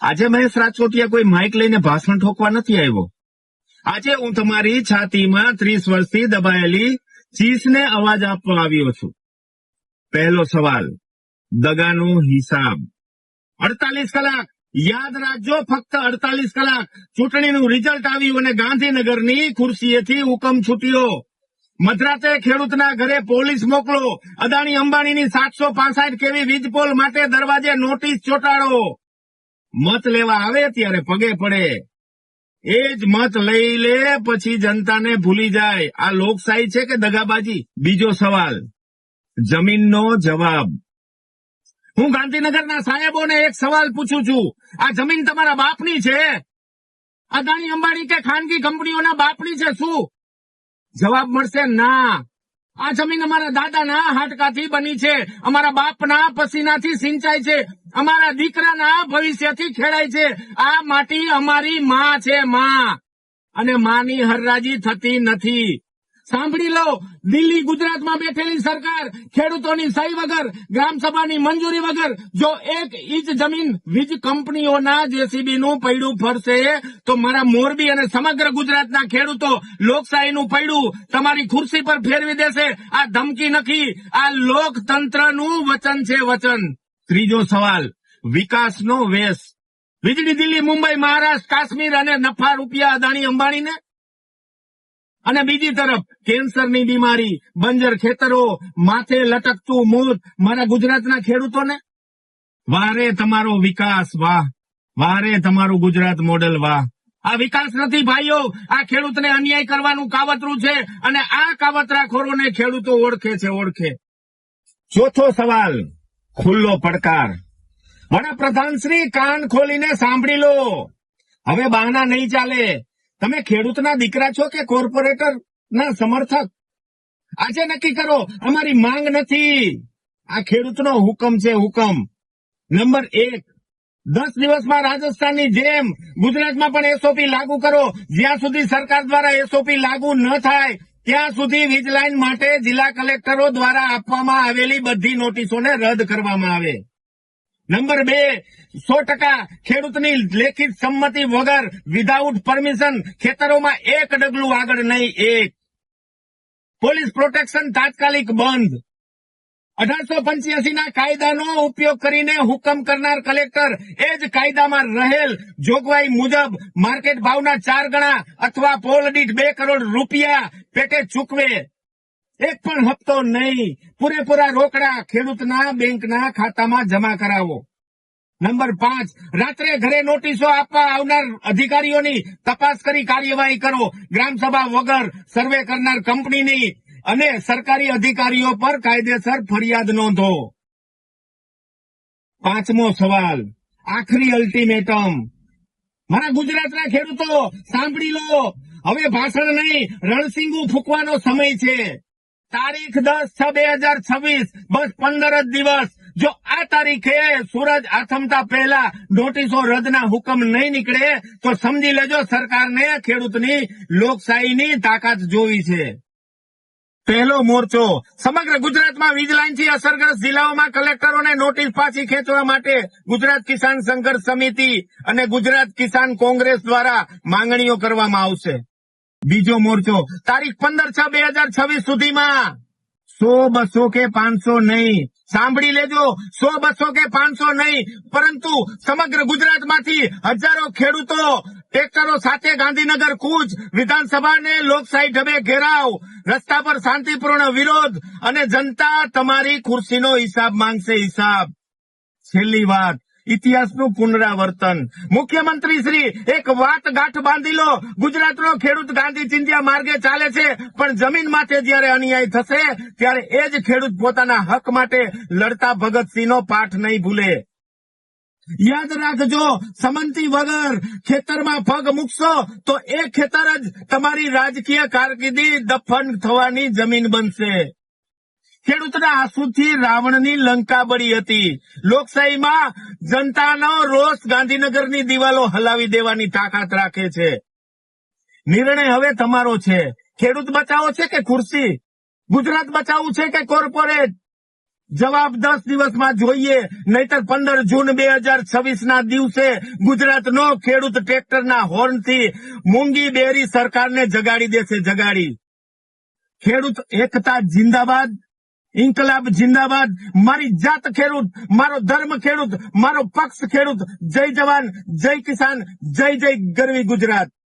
આજે મહેશ રાજકોટિયા કોઈ માઇક લઈને ભાષણ ઠોકવા નથી આવ્યો. આજે હું તમારી છાતીમાં 30 વર્ષથી દબાયેલી ચીસને અવાજ આપવા આવ્યો છું. પહેલો સવાલ, દગાનો હિસાબ. 48 કલાક યાદ રાખજો, ફક્ત 48 કલાક. ચૂંટણીનું રિઝલ્ટ આવ્યું અને ગાંધીનગરની ખુરશીએથી હુકમ છૂટ્યો. મધરાતે ખેડૂતના ઘરે પોલીસ મોકલો. અદાણી અંબાણીની 765 કેવી વીજપોલ માટે દરવાજે નોટિસ ચોંટાડો. મત લેવા આવે ત્યારે પગે પડે. એ જ મત લઈ લે પછી જનતાને ભૂલી જાય. આ લોકશાહી છે કે દગાબાજી? બીજો સવાલ, જમીનનો જવાબ. હું ગાંધીનગરના સાહેબોને એક સવાલ પૂછું છું. આ જમીન તમારા બાપની છે? અદાણી અંબાણી કે ખાનગી કંપનીઓના બાપની છે શું? જવાબ મળશે ના. આ જમીન અમારા દાદાના હાડકાથી બની છે, અમારા બાપના પસીનાથી સિંચાય છે, અમારા દીકરાના ભવિષ્યથી ખેડાય છે. આ માટી અમારી માં છે, માં. અને માની હરરાજી થતી નથી. સાંભળી લો, દિલ્હી ગુજરાતમાં બેઠેલી સરકાર ખેડૂતોની સહી વગર, ગ્રામસભાની મંજૂરી વગર જો 1 ઇંચ જમીન વીજ કંપનીઓના જેસીબી નું પૈડું ફરશે તો મારા મોરબી અને સમગ્ર ગુજરાતના ખેડૂતો લોકશાહીનું પૈડું તમારી ખુરશી પર ફેરવી દેશે. આ ધમકી નથી, આ લોકતંત્રનું વચન છે, વચન. ત્રીજો સવાલ, વિકાસનો વેશ. વીજળી દિલ્હી, મુંબઈ, મહારાષ્ટ્ર, કાશ્મીર અને નફા રૂપિયા અદાણી અંબાણીને. અને બીજી તરફ કેન્સરની બીમારી, બંજર ખેતરો, માથે લટકતું મોત મારા ગુજરાતના ખેડૂતોને. વારે તમારો વિકાસ, વાહ. વારે તમારું ગુજરાત મોડેલ, વાહ. આ વિકાસ નથી ભાઈઓ, આ ખેડૂતને અન્યાય કરવાનું કાવતરું છે અને આ કાવતરાખોરોને ખેડૂતો ઓળખે છે, ઓળખે. ચોથો સવાલ, ખુલ્લો પડકાર. વડાપ્રધાન શ્રી, કાન ખોલીને સાંભળી લો. હવે બહાના નહીં ચાલે. તમે ખેડૂતના દીકરા છો કે કોર્પોરેટર ના સમર્થક? આજે નક્કી કરો. અમારી માંગ નથી, આ ખેડૂતનો હુકમ છે, હુકમ. નંબર 1, 10 દિવસમાં રાજસ્થાનની જેમ ગુજરાતમાં પણ એસઓપી લાગુ કરો. જ્યાં સુધી સરકાર દ્વારા એસઓપી લાગુ ન થાય ત્યાં સુધી વીજ લાઈન માટે જિલ્લા કલેક્ટરો દ્વારા આપવામાં આવેલી બધી નોટિસોને રદ કરવામાં આવે. નંબર 2, 100% ખેડૂતની લેખિત સંમતિ વગર વિધાઉટ પરમિશન ખેતરોમાં એક ડગલું આગળ નહીં, એક. પોલીસ પ્રોટેક્શન તાત્કાલિક બંધ. 1885 ના કાયદાનો ઉપયોગ કરીને હુકમ કરનાર કલેક્ટર એ જ કાયદામાં રહેલ જોગવાઈ મુજબ માર્કેટ ભાવના 4 ગણા અથવા પોલ દીઠ 2 કરોડ રૂપિયા પેટે ચૂકવે. એક પણ હપ્તો નહીં, પૂરેપૂરા રોકડા ખેડૂતના બેંકના ખાતામાં જમા કરાવો. નંબર 5, રાત્રે ઘરે નોટિસો આપવા આવનાર અધિકારીઓની તપાસ કરી કાર્યવાહી કરો. ગ્રામસભા વગર સર્વે કરનાર કંપનીની અને સરકારી અધિકારીઓ પર કાયદેસર ફરિયાદ નોંધો. 5મો સવાલ, આખરી અલ્ટિમેટમ. મારા ગુજરાતના ખેડૂતો સાંભળી લો. હવે ભાષણ નહીં, રણસિંગુ ફૂંકવાનો સમય છે. તારીખ 10/6/2026, બસ 15 જ દિવસ. જો આ તારીખે સૂરજ આથમતા પહેલા નોટિસો રદના હુકમ નહીં નીકળે તો સમજી લેજો સરકારને ખેડૂતની લોકશાહીની તાકાત જોવી છે. પહેલો મોરચો, સમગ્ર ગુજરાતમાં વીજ લાઈનથી અસરગ્રસ્ત જિલ્લાઓમાં કલેક્ટરોને નોટિસ પાછી ખેંચવા માટે ગુજરાત કિસાન સંઘર્ષ સમિતિ અને ગુજરાત કિસાન કોંગ્રેસ દ્વારા માંગણીઓ કરવામાં આવશે. બીજો મોરચો, તારીખ 15/6/2026 સુધીમાં 100, 200 કે 500 નહીં. સાંભળી લેજો, 100, 200 કે 500 નહીં, પરંતુ સમગ્ર ગુજરાતમાંથી હજારો ખેડૂતો ટ્રેક્ટરો સાથે ગાંધીનગર કૂચ, વિધાનસભાને લોકશાહી ઢબે ઘેરાવ, રસ્તા પર શાંતિપૂર્ણ વિરોધ અને જનતા તમારી ખુરશીનો હિસાબ માંગશે, હિસાબ. છેલ્લી વાત, ઇતિહાસનું પુનરાવર્તન. મુખ્યમંત્રી શ્રી, એક વાત ગાંઠ બાંધી લો. ગુજરાતનો ખેડૂત ગાંધી ચિંધ્યા માર્ગે ચાલે છે, પણ જમીન માથે જયારે અન્યાય થશે ત્યારે એ જ ખેડૂત પોતાના હક માટે લડતા ભગતસિંહનો પાઠ નહીં ભૂલે. યાદ રાખજો, સમંતી વગર ખેતરમાં પગ મૂકશો તો એ ખેતર જ તમારી રાજકીય કારકિર્દી દફન થવાની જમીન બનશે. ખેડૂતના આંસુથી રાવણની લંકા બળી હતી. લોકશાહીમાં જનતાનો રોષ ગાંધીનગરની દિવાલો હલાવી દેવાની તાકાત રાખે છે. નિર્ણય હવે તમારો છે. ખેડૂત બચાવો છે કે ખુરશી? ગુજરાત બચાવવું છે કે કોર્પોરેટ? જવાબ 10 દિવસમાં જોઈએ, નહીતર 15 જૂન 2026 ના દિવસે ગુજરાતનો ખેડૂત ટ્રેક્ટરના હોર્નથી મૂંગી બેરી સરકારને જગાડી દેશે, જગાડી. ખેડૂત એકતા જિંદાબાદ, ઇન્કલાબ જિંદાબાદ. મારી જાત ખેડૂત, મારો ધર્મ ખેડૂત, મારો પક્ષ ખેડૂત. જય જવાન, જય કિસાન, જય જય ગરવી ગુજરાત.